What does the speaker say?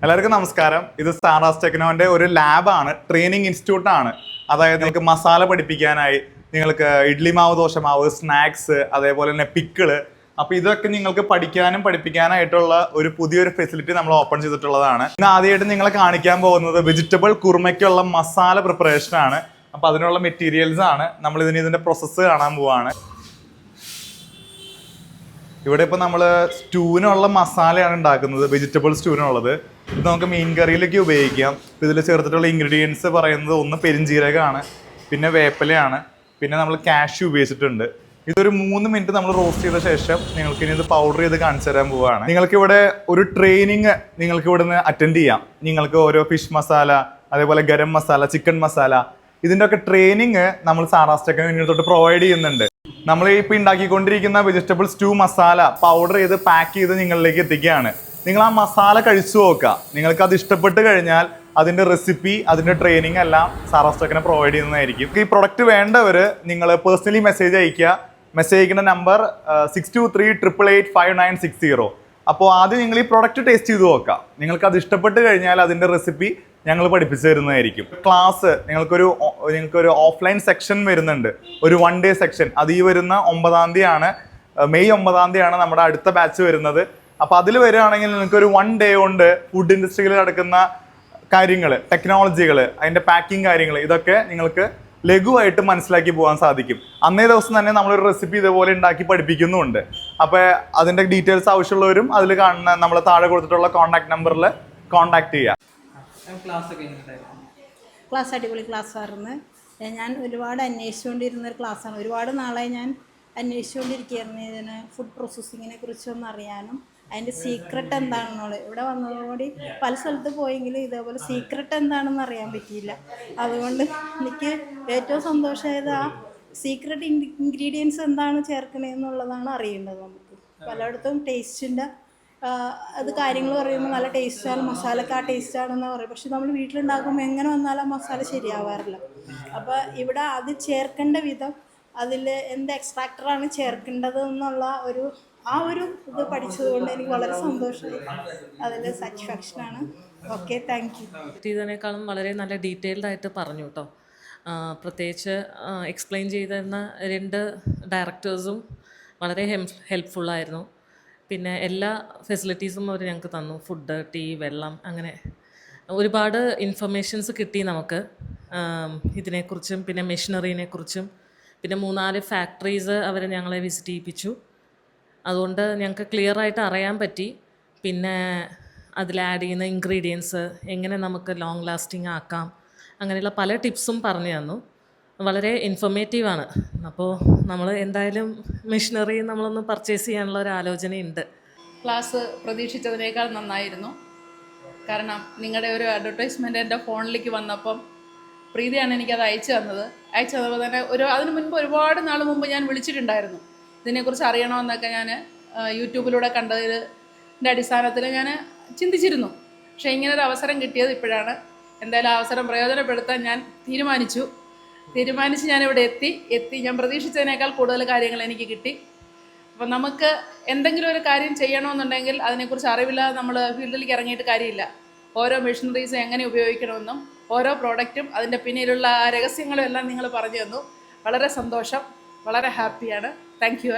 എല്ലാവർക്കും നമസ്കാരം. ഇത് സാറാസ് ടെക്നോന്റെ ഒരു ലാബാണ്, ട്രെയിനിങ് ഇൻസ്റ്റിറ്റ്യൂട്ട് ആണ്. അതായത് നിങ്ങൾക്ക് മസാല പഠിപ്പിക്കാനായി, നിങ്ങൾക്ക് ഇഡ്ലി മാവ്, ദോശ മാവ്, സ്നാക്സ്, അതേപോലെ തന്നെ പിക്കിള്. അപ്പൊ ഇതൊക്കെ നിങ്ങൾക്ക് പഠിക്കാനും പഠിപ്പിക്കാനായിട്ടുള്ള ഒരു പുതിയൊരു ഫെസിലിറ്റി നമ്മൾ ഓപ്പൺ ചെയ്തിട്ടുള്ളതാണ്. ഇന്ന് ആദ്യമായിട്ട് നിങ്ങളെ കാണിക്കാൻ പോകുന്നത് വെജിറ്റബിൾ കുറുമയ്ക്കുള്ള മസാല പ്രിപ്പറേഷൻ ആണ്. അപ്പൊ അതിനുള്ള മെറ്റീരിയൽസ് ആണ് നമ്മൾ ഇതിന്റെ പ്രോസസ്സ് കാണാൻ പോവാണ്. ഇവിടെ ഇപ്പോൾ നമ്മൾ സ്റ്റൂവിനുള്ള മസാലയാണ് ഉണ്ടാക്കുന്നത്, വെജിറ്റബിൾ സ്റ്റൂവിനുള്ളത്. ഇത് നമുക്ക് മീൻ കറിയിലേക്ക് ഉപയോഗിക്കാം. ഇതിൽ ചേർത്തിട്ടുള്ള ഇൻഗ്രീഡിയൻസ് പറയുന്നത് ഒന്ന് പെരിഞ്ജീരകമാണ്, പിന്നെ വേപ്പിലയാണ്, പിന്നെ നമ്മൾ കാഷ്യൂ ഉപയോഗിച്ചിട്ടുണ്ട്. ഇതൊരു 3 മിനിറ്റ് നമ്മൾ റോസ്റ്റ് ചെയ്ത ശേഷം നിങ്ങൾക്ക് ഇനി ഇത് പൗഡർ ചെയ്ത് കാണിച്ചു തരാൻ പോവുകയാണ്. നിങ്ങൾക്ക് ഇവിടെ ഒരു ട്രെയിനിങ് നിങ്ങൾക്ക് ഇവിടെ നിന്ന് അറ്റൻഡ് ചെയ്യാം. നിങ്ങൾക്ക് ഓരോ ഫിഷ് മസാല, അതേപോലെ ഗരം മസാല, ചിക്കൻ മസാല, ഇതിൻ്റെ ഒക്കെ ട്രെയിനിങ് നമ്മൾ സാറാസ് ടെക്നോ തൊട്ട് പ്രൊവൈഡ് ചെയ്യുന്നുണ്ട്. നമ്മൾ ഇപ്പോൾ ഉണ്ടാക്കിക്കൊണ്ടിരിക്കുന്ന വെജിറ്റബിൾ സ്റ്റൂ മസാല പൗഡർ ചെയ്ത് പാക്ക് ചെയ്ത് നിങ്ങളിലേക്ക് എത്തിക്കുകയാണ്. നിങ്ങൾ ആ മസാല കഴിച്ചു നോക്കുക. നിങ്ങൾക്ക് അത് ഇഷ്ടപ്പെട്ട് കഴിഞ്ഞാൽ അതിൻ്റെ റെസിപ്പി, അതിൻ്റെ ട്രെയിനിങ് എല്ലാം സാറാസ് ടെക്നോ പ്രൊവൈഡ് ചെയ്യുന്നതായിരിക്കും. ഈ പ്രൊഡക്റ്റ് വേണ്ടവർ നിങ്ങൾ പേഴ്സണലി മെസ്സേജ് അയയ്ക്കുക. മെസ്സേജ് അയക്കുന്ന നമ്പർ 6238885960. അപ്പോൾ ആദ്യം നിങ്ങൾ ഈ പ്രൊഡക്റ്റ് ടേസ്റ്റ് ചെയ്ത് നോക്കുക. നിങ്ങൾക്ക് അത് ഇഷ്ടപ്പെട്ട് കഴിഞ്ഞാൽ അതിൻ്റെ റെസിപ്പി ഞങ്ങൾ പഠിപ്പിച്ചു തരുന്നതായിരിക്കും. ക്ലാസ് നിങ്ങൾക്കൊരു ഓഫ്ലൈൻ സെക്ഷൻ വരുന്നുണ്ട്, ഒരു 1 ഡേ സെക്ഷൻ. അത് ഈ വരുന്ന 9-ാം തീയതിയാണ്, മെയ് 9-ാം തീയതിയാണ് നമ്മുടെ അടുത്ത ബാച്ച് വരുന്നത്. അപ്പോൾ അതിൽ വരികയാണെങ്കിൽ നിങ്ങൾക്കൊരു 1 ഡേ കൊണ്ട് ഫുഡ് ഇൻഡസ്ട്രിയിൽ നടക്കുന്ന കാര്യങ്ങൾ, ടെക്നോളജികൾ, അതിൻ്റെ പാക്കിംഗ് കാര്യങ്ങൾ, ഇതൊക്കെ നിങ്ങൾക്ക് ലഘുവായിട്ട് മനസ്സിലാക്കി പോകാൻ സാധിക്കും. അന്നേ ദിവസം തന്നെ നമ്മളൊരു റെസിപ്പി ഇതുപോലെ ഉണ്ടാക്കി പഠിപ്പിക്കുന്നുമുണ്ട്. അപ്പോൾ അതിൻ്റെ ഡീറ്റെയിൽസ് ആവശ്യമുള്ളവരും അതിൽ കാണുന്ന നമ്മൾ താഴെ കൊടുത്തിട്ടുള്ള കോൺടാക്ട് നമ്പറിൽ കോൺടാക്ട് ചെയ്യുക. ക്ലാസ് അടിപൊളി ക്ലാസ്സായിരുന്നു. ഞാൻ ഒരുപാട് അന്വേഷിച്ചുകൊണ്ടിരുന്നൊരു ക്ലാസ്സാണ്. ഒരുപാട് നാളായി ഞാൻ അന്വേഷിച്ചുകൊണ്ടിരിക്കുകയായിരുന്നു ഇതിന് ഫുഡ് പ്രോസസ്സിങ്ങിനെ കുറിച്ചൊന്നും അറിയാനും അതിൻ്റെ സീക്രട്ട് എന്താണെന്നുള്ളത്. ഇവിടെ വന്നതോടുകൂടി പല സ്ഥലത്ത് പോയെങ്കിലും ഇതേപോലെ സീക്രട്ട് എന്താണെന്ന് അറിയാൻ പറ്റിയില്ല. അതുകൊണ്ട് എനിക്ക് ഏറ്റവും സന്തോഷമായത് ആ സീക്രട്ട് ഇൻഗ്രീഡിയൻസ് എന്താണ് ചേർക്കണതെന്നുള്ളതാണ് അറിയേണ്ടത്. നമുക്ക് പലയിടത്തും ടേസ്റ്റിൻ്റെ അത് കാര്യങ്ങൾ പറയുമ്പോൾ നല്ല ടേസ്റ്റാണ്, മസാലക്ക് ആ ടേസ്റ്റാണെന്ന് പറയും. പക്ഷെ നമ്മൾ വീട്ടിലുണ്ടാക്കുമ്പോൾ എങ്ങനെ വന്നാലും ആ മസാല ശരിയാവാറില്ല. അപ്പോൾ ഇവിടെ അത് ചേർക്കേണ്ട വിധം, അതിൽ എന്ത് എക്സ്ട്രാക്ടറാണ് ചേർക്കേണ്ടത് എന്നുള്ള ഒരു ഇത് പഠിച്ചതുകൊണ്ട് എനിക്ക് വളരെ സന്തോഷമായി. അതിൽ സാറ്റിസ്ഫാക്ഷനാണ്. Okay, thank you. ഇതിനേക്കാളും വളരെ നല്ല ഡീറ്റെയിൽഡ് ആയിട്ട് പറഞ്ഞു കേട്ടോ. പ്രത്യേകിച്ച് എക്സ്പ്ലെയിൻ ചെയ്തിരുന്ന 2 ഡയറക്ടേഴ്സും വളരെ ഹെൽപ്ഫുള്ളായിരുന്നു. പിന്നെ എല്ലാ ഫെസിലിറ്റീസും അവർ ഞങ്ങൾക്ക് തന്നു. ഫുഡ്, ടീ, വെള്ളം, അങ്ങനെ ഒരുപാട് ഇൻഫർമേഷൻസ് കിട്ടി നമുക്ക് ഇതിനെക്കുറിച്ചും പിന്നെ മെഷീനറീനെക്കുറിച്ചും. പിന്നെ 3-4 ഫാക്ടറീസ് അവർ ഞങ്ങളെ വിസിറ്റ് ചെയ്യിപ്പിച്ചു. അതുകൊണ്ട് ഞങ്ങൾക്ക് ക്ലിയറായിട്ട് അറിയാൻ പറ്റി. പിന്നെ അതിൽ ആഡ് ചെയ്യുന്ന ഇൻഗ്രീഡിയൻസ് എങ്ങനെ നമുക്ക് ലോങ് ലാസ്റ്റിംഗ് ആക്കാം, അങ്ങനെയുള്ള പല ടിപ്സും പറഞ്ഞു തന്നു. വളരെ ഇൻഫോർമേറ്റീവാണ്. അപ്പോൾ നമ്മൾ എന്തായാലും മെഷീനറി നമ്മളൊന്ന് പർച്ചേസ് ചെയ്യാനുള്ള ഒരു ആലോചനയുണ്ട്. ക്ലാസ് പ്രതീക്ഷിച്ചതിനേക്കാൾ നന്നായിരുന്നു. കാരണം നിങ്ങളുടെ ഒരു അഡ്വർടൈസ്മെൻറ്റ് എൻ്റെ ഫോണിലേക്ക് വന്നപ്പം പ്രീതിയാണ് എനിക്കത് അയച്ചു തന്നപ്പോൾ തന്നെ അതിന് മുൻപ് ഒരുപാട് നാൾ മുമ്പ് ഞാൻ വിളിച്ചിട്ടുണ്ടായിരുന്നു. ഇതിനെക്കുറിച്ച് അറിയണമെന്നൊക്കെ ഞാൻ യൂട്യൂബിലൂടെ കണ്ടതിൻ്റെ അടിസ്ഥാനത്തിൽ ഞാൻ ചിന്തിച്ചിരുന്നു. പക്ഷേ ഇങ്ങനൊരു അവസരം കിട്ടിയത് ഇപ്പോഴാണ്. എന്തായാലും അവസരം പ്രയോജനപ്പെടുത്താൻ ഞാൻ തീരുമാനിച്ച് ഞാനിവിടെ എത്തി. ഞാൻ പ്രതീക്ഷിച്ചതിനേക്കാൾ കൂടുതൽ കാര്യങ്ങൾ എനിക്ക് കിട്ടി. അപ്പം നമുക്ക് എന്തെങ്കിലും ഒരു കാര്യം ചെയ്യണമെന്നുണ്ടെങ്കിൽ അതിനെക്കുറിച്ച് അറിവില്ലാതെ നമ്മൾ ഫീൽഡിലേക്ക് ഇറങ്ങിയിട്ട് കാര്യമില്ല. ഓരോ മെഷീനറീസും എങ്ങനെ ഉപയോഗിക്കണമെന്നും ഓരോ പ്രോഡക്റ്റും അതിൻ്റെ പിന്നിലുള്ള രഹസ്യങ്ങളും എല്ലാം നിങ്ങൾ പറഞ്ഞു തന്നു. വളരെ സന്തോഷം, വളരെ ഹാപ്പിയാണ്. Thank you.